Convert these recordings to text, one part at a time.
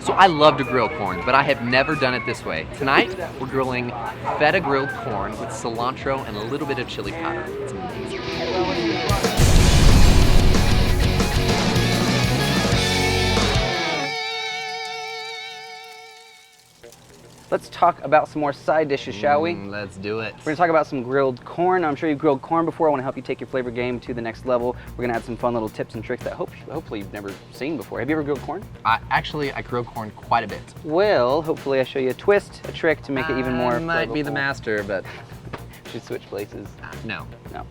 So I love to grill corn, but I have never done it this way. Tonight, we're grilling feta grilled corn with cilantro and a little bit of chili powder. It's amazing. Let's talk about some more side dishes, shall we? Let's do it. We're gonna talk about some grilled corn. I'm sure you've grilled corn before. I wanna help you take your flavor game to the next level. We're gonna add some fun little tips and tricks that hopefully you've never seen before. Have you ever grilled corn? I grill corn quite a bit. Well, hopefully I show you a twist, a trick to make it even more I might be the flavorful. master, but Should switch places. no. No.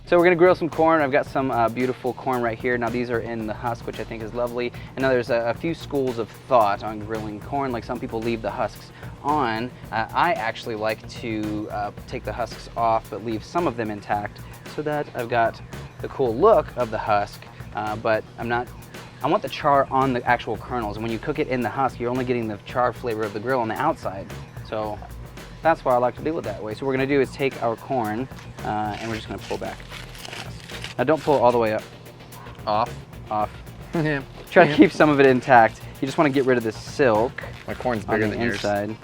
So we're gonna grill some corn. I've got some beautiful corn right here. Now these are in the husk, which I think is lovely. And now there's a few schools of thought on grilling corn. Like some people leave the husks on. I actually like to take the husks off, but leave some of them intact so that I've got the cool look of the husk, but I want the char on the actual kernels. And when you cook it in the husk, you're only getting the char flavor of the grill on the outside. So that's why I like to do it that way. So what we're gonna do is take our corn and we're just gonna pull back. Now don't pull all the way up. Off. Yeah. Try to keep some of it intact. You just wanna get rid of the silk My corn's on bigger the than yours. inside.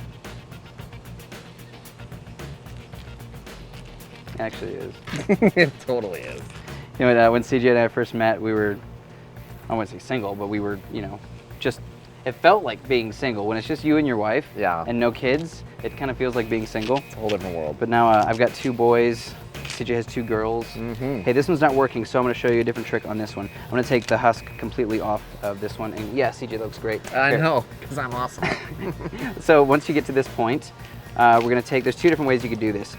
It actually is. It totally is. You know what, when CJ and I first met, we were, I wouldn't say single, but we were, just, it felt like being single. When it's just you and your wife Yeah. and no kids, it kind of feels like being single. It's a whole different world. But now I've got 2 boys. CJ has 2 girls. Hey, this one's not working, so I'm gonna show you a different trick on this one. I'm gonna take the husk completely off of this one. And yeah, CJ looks great. I Here. know, because I'm awesome. So once you get to this point, we're gonna take, there's 2 different ways you could do this.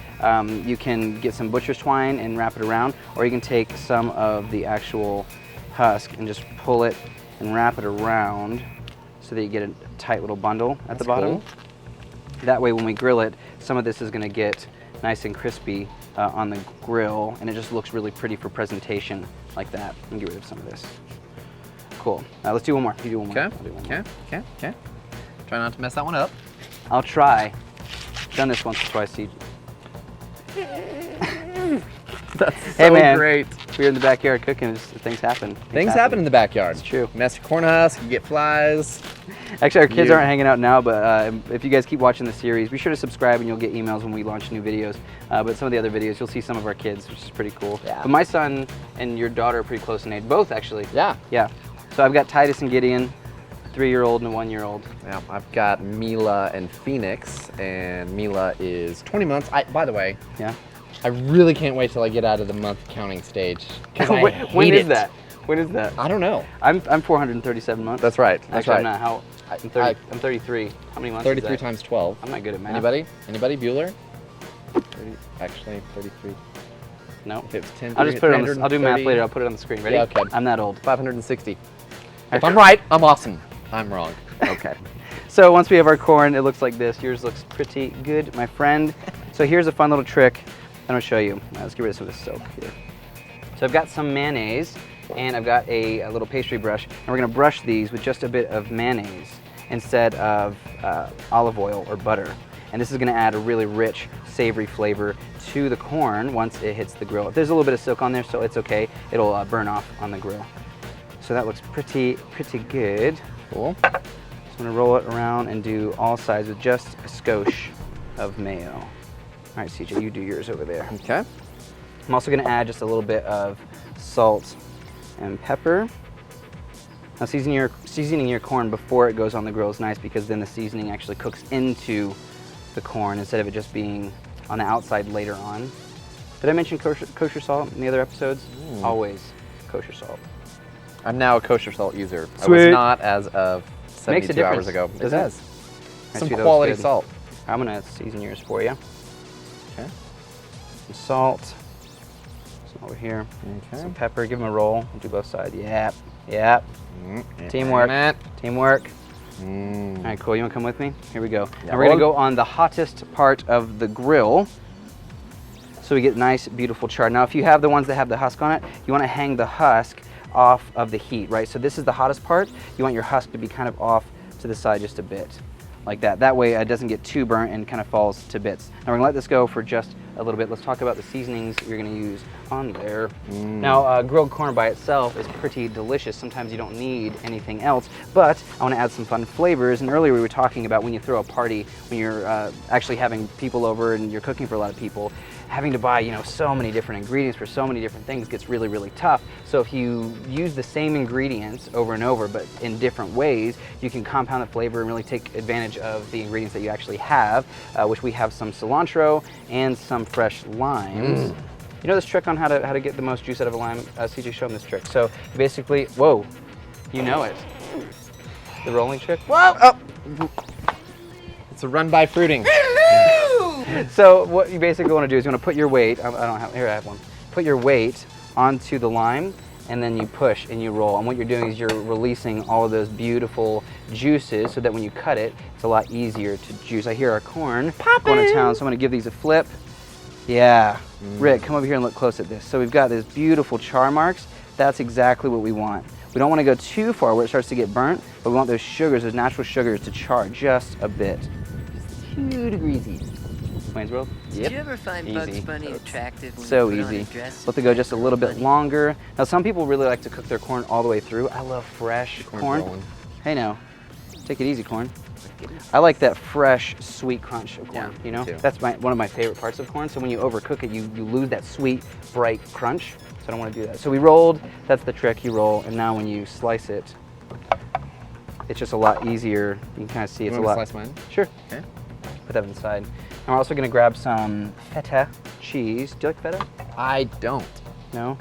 You can get some butcher's twine and wrap it around, or you can take some of the actual husk and just pull it and wrap it around so that you get a tight little bundle at the bottom. Cool. That way when we grill it, some of this is gonna get nice and crispy on the grill, and it just looks really pretty for presentation like that. Let me get rid of some of this. Cool. Let's do one more. You do one more. Okay, I'll do one more. okay. Try not to mess that one up. I'll try. Done this once or twice, CJ. That's Hey, so man. great. We're in the backyard cooking, things happen. Things happen in the backyard. It's true. Mess your corn husk, you get flies. Actually, our kids You- aren't hanging out now, but if you guys keep watching the series, be sure to subscribe and you'll get emails when we launch new videos. But some of the other videos, you'll see some of our kids, which is pretty cool. Yeah. But my son and your daughter are pretty close in age, both actually. Yeah. Yeah. So I've got Titus and Gideon, a 3-year-old and a 1-year-old. Yeah, I've got Mila and Phoenix, and Mila is 20 months. By the way, Yeah. I really can't wait till I get out of the month counting stage. 'Cause I when hate is it. that? When is that? I don't know. I'm 437 months. That's right. That's Actually, right. I'm not. How? I'm 30. I'm 33. How many months? 33 is that? times 12. I'm not good at math. Anybody? Anybody? Bueller? 30, actually, 33. No. If it's 10, I'll just put it on. I'll do math 330. later. I'll put it on the screen. Ready? Yeah, okay. I'm that old. 560. If I'm right, I'm awesome. I'm wrong. Okay. So once we have our corn, it looks like this. Yours looks pretty good, my friend. So here's a fun little trick that I'll show you. Let's get rid of some of this soap here. So I've got some mayonnaise, and I've got a little pastry brush, and we're gonna brush these with just a bit of mayonnaise instead of olive oil or butter. And this is gonna add a really rich, savory flavor to the corn once it hits the grill. There's a little bit of silk on there, so it's okay. It'll burn off on the grill. So that looks pretty good. Cool. So I'm gonna roll it around and do all sides with just a skosh of mayo. All right, CJ, you do yours over there. Okay. I'm also gonna add just a little bit of salt and pepper. Now seasoning your corn before it goes on the grill is nice because then the seasoning actually cooks into the corn instead of it just being on the outside later on. Did I mention kosher salt in the other episodes? Always kosher salt. I'm now a kosher salt user. I Sweet. was not as of Makes a 72 hours difference, ago. It doesn't it? does. Nice, Some sweet, that was quality good. salt. I'm gonna season yours for you. Okay. Some salt. Some over here. Okay. Some pepper. Give them a roll. We'll do both sides. Yep. Yep. Mm, Teamwork. mm, Teamwork. mm. All right, cool. You wanna come with me? Here we go. Yeah, And we're gonna roll. go on the hottest part of the grill, so we get nice, beautiful char. Now, if you have the ones that have the husk on it, you wanna hang the husk off of the heat, right? So this is the hottest part. You want your husk to be kind of off to the side just a bit. like that. That way it doesn't get too burnt and kind of falls to bits. Now we're gonna let this go for just a little bit. Let's talk about the seasonings you're gonna use on there. Now, grilled corn by itself is pretty delicious. Sometimes you don't need anything else, but I wanna add some fun flavors. And earlier we were talking about when you throw a party, when you're actually having people over and you're cooking for a lot of people, having to buy, so many different ingredients for so many different things gets really, really tough. So if you use the same ingredients over and over, but in different ways, you can compound the flavor and really take advantage of the ingredients that you actually have, which we have some cilantro and some fresh limes. You know this trick on how to get the most juice out of a lime? CJ, show them this trick. So basically, whoa, you know it. The rolling trick. Whoa! Oh. It's a run by fruiting. So what you basically want to do is you want to put your weight, I don't have, here I have one. Put your weight onto the lime and then you push and you roll. And what you're doing is you're releasing all of those beautiful juices so that when you cut it, it's a lot easier to juice. I hear our corn going to town, so I'm going to give these a flip. Yeah. Rick, come over here and look close at this. So we've got these beautiful char marks. That's exactly what we want. We don't want to go too far where it starts to get burnt, but we want those sugars, those natural sugars, to char just a bit. Just 2 degrees easy. Wayne's World? Yep. Did you ever find Bugs Bunny attractive when so you put easy. on a dress? Let it go just a little bit longer. Now some people really like to cook their corn all the way through. I love fresh corn. Rolling. Hey now, take it easy, corn. I like that fresh, sweet crunch of corn, too. That's one of my favorite parts of corn. So when you overcook it, you lose that sweet, bright crunch. So I don't want to do that. So we rolled, that's the trick, you roll, and now when you slice it, it's just a lot easier. You can kind of see it's a lot. Slice mine? Sure. Okay. Put that inside. And we're also gonna grab some Feta cheese. Do you like Feta? I don't, No?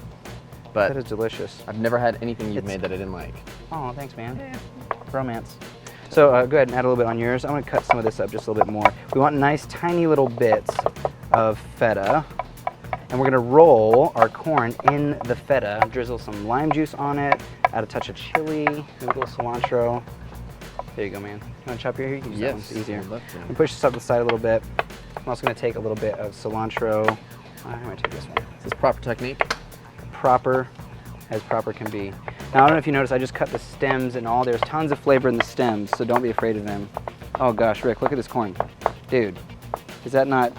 but Feta's delicious. I've never had anything you've made that I didn't like. Oh, thanks, man. Romance. So go ahead and add a little bit on yours. I'm gonna cut some of this up just a little bit more. We want nice, tiny little bits of Feta. And we're gonna roll our corn in the Feta, drizzle some lime juice on it, add a touch of chili, maybe a little cilantro. There you go, man. You wanna chop your hair? You can use that one, it's easier. I'd love to. And push this up the side a little bit. I'm also gonna take a little bit of cilantro. I'm gonna take this one. Is this proper technique? Proper, as proper can be. Now, I don't know if you noticed, I just cut the stems and all. There's tons of flavor in the stems, so don't be afraid of them. Oh gosh, Rick, look at this corn. Dude, is that not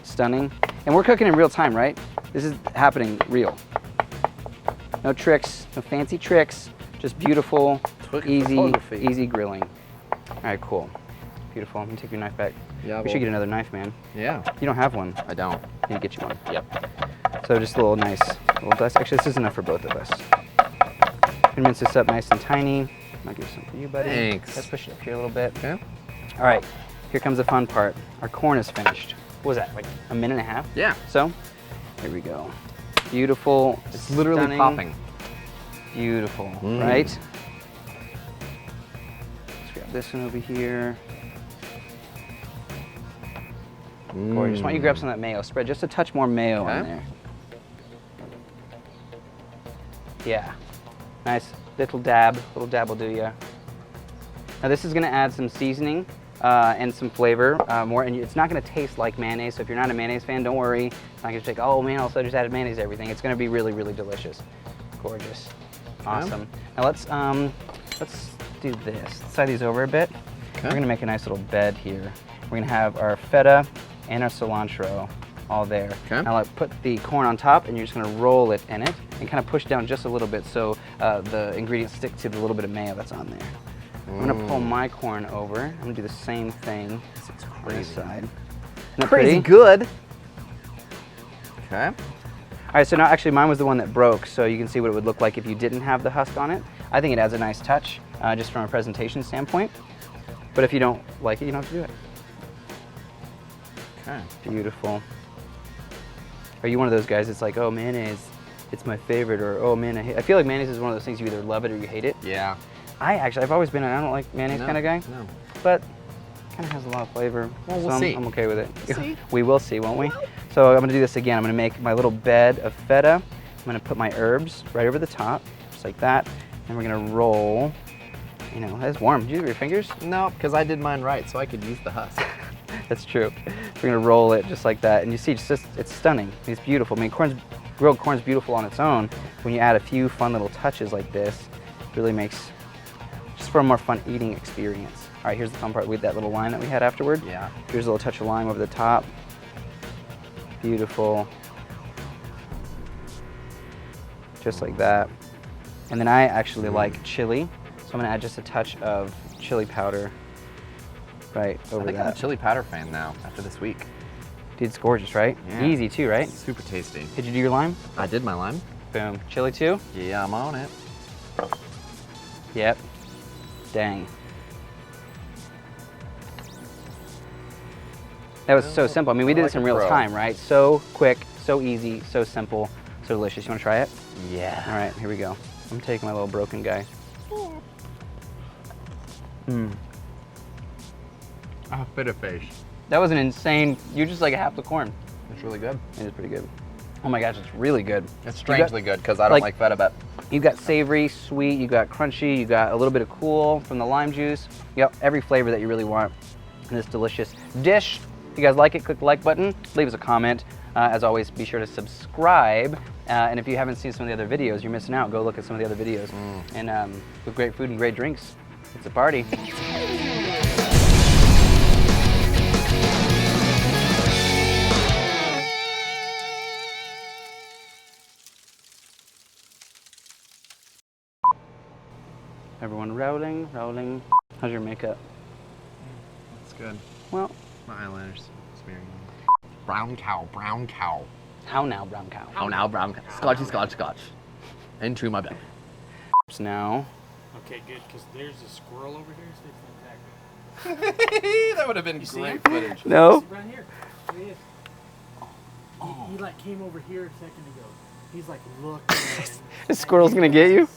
stunning? And we're cooking in real time, right? This is happening real. No tricks, no fancy tricks, just beautiful, easy grilling. All right, cool. Beautiful. I'm gonna take your knife back. Yeah, We should get another knife, man. Yeah. You don't have one. I don't. I need to get you one. Yep. So just a little nice little dust. Actually, this is enough for both of us. I'm gonna mince this up nice and tiny. I'll give some for you, buddy. Thanks. Let's push it up here a little bit. Okay. All right, here comes the fun part. Our corn is finished. What was that, like a minute and a half? Yeah. So, here we go. Beautiful. It's literally stunning, popping. Beautiful, right? Let's grab this one over here. Gorgeous. Why don't you grab some of that mayo? Spread just a touch more mayo on there. Yeah. Nice little dab will do ya. Now this is gonna add some seasoning and some flavor more, and it's not gonna taste like mayonnaise, so if you're not a mayonnaise fan, don't worry. It's not gonna take, oh man, also I just added mayonnaise to everything. It's gonna be really, really delicious. Gorgeous. Awesome. Now let's do this. Let's slide these over a bit. We're gonna make a nice little bed here. We're gonna have our Feta and our cilantro all there. Now put the corn on top and you're just gonna roll it in it and kind of push down just a little bit so the ingredients stick to the little bit of mayo that's on there. I'm gonna pull my corn over. I'm gonna do the same thing on this side. Isn't that Crazy pretty? good. Okay. All right, so now actually mine was the one that broke, so you can see what it would look like if you didn't have the husk on it. I think it adds a nice touch just from a presentation standpoint. But if you don't like it, you don't have to do it. Okay. Beautiful. Are you one of those guys that's like, oh, mayonnaise, it's my favorite, or oh man, I feel like mayonnaise is one of those things you either love it or you hate it. Yeah. I've always been I don't like mayonnaise kind of guy. No. But it kind of has a lot of flavor. Well, we'll so see. I'm okay with it. We'll see. We will see, won't we? So I'm gonna do this again. I'm gonna make my little bed of Feta. I'm gonna put my herbs right over the top, just like that. And we're gonna roll. You know, it's warm. Did you do your fingers? No, because I did mine right, so I could use the husk. That's true. We're gonna roll it just like that, and you see, it's stunning. It's beautiful. I mean, grilled corn's beautiful on its own. When you add a few fun little touches like this, it really makes just for a more fun eating experience. right, here's the fun part with that little line that we had afterward. Yeah. Here's a little touch of lime over the top. Beautiful. Just like that. And then I actually like chili, so I'm gonna add just a touch of chili powder right over I think that. I'm a chili powder fan now after this week. Dude, it's gorgeous, right? Yeah. Easy too, right? Super tasty. Did you do your lime? I did my lime. Boom. Chili too? Yeah, I'm on it. Yep. Dang. That was so simple. I mean, we did this in real time, right? So quick, so easy, so simple, so delicious. You wanna try it? Yeah. All right, here we go. I'm taking my little broken guy. Mmm. Oh, Feta face. That was an insane, you just like half the corn. It's really good. It is pretty good. Oh my gosh, it's really good. It's strangely good because I don't like feta, but You got savory, sweet, you got crunchy, you got a little bit of cool from the lime juice. Yep, every flavor that you really want in this delicious dish. If you guys like it, click the like button, leave us a comment. As always, be sure to subscribe. And if you haven't seen some of the other videos, you're missing out. Go look at some of the other videos. And with great food and great drinks, it's a party. Everyone rolling, rolling. How's your makeup? it's good. Well, My eyeliners smearing. Brown cow, brown cow. how now, brown cow? Oh, now brown cow. Scotchy, scotch, scotch. Into my belly. Now. Okay, good, because there's a squirrel over here. So it's exactly. That would have been see great him? footage. No. He's right here. There he is. He like came over here a second ago. He's like, look. This squirrel's gonna get you?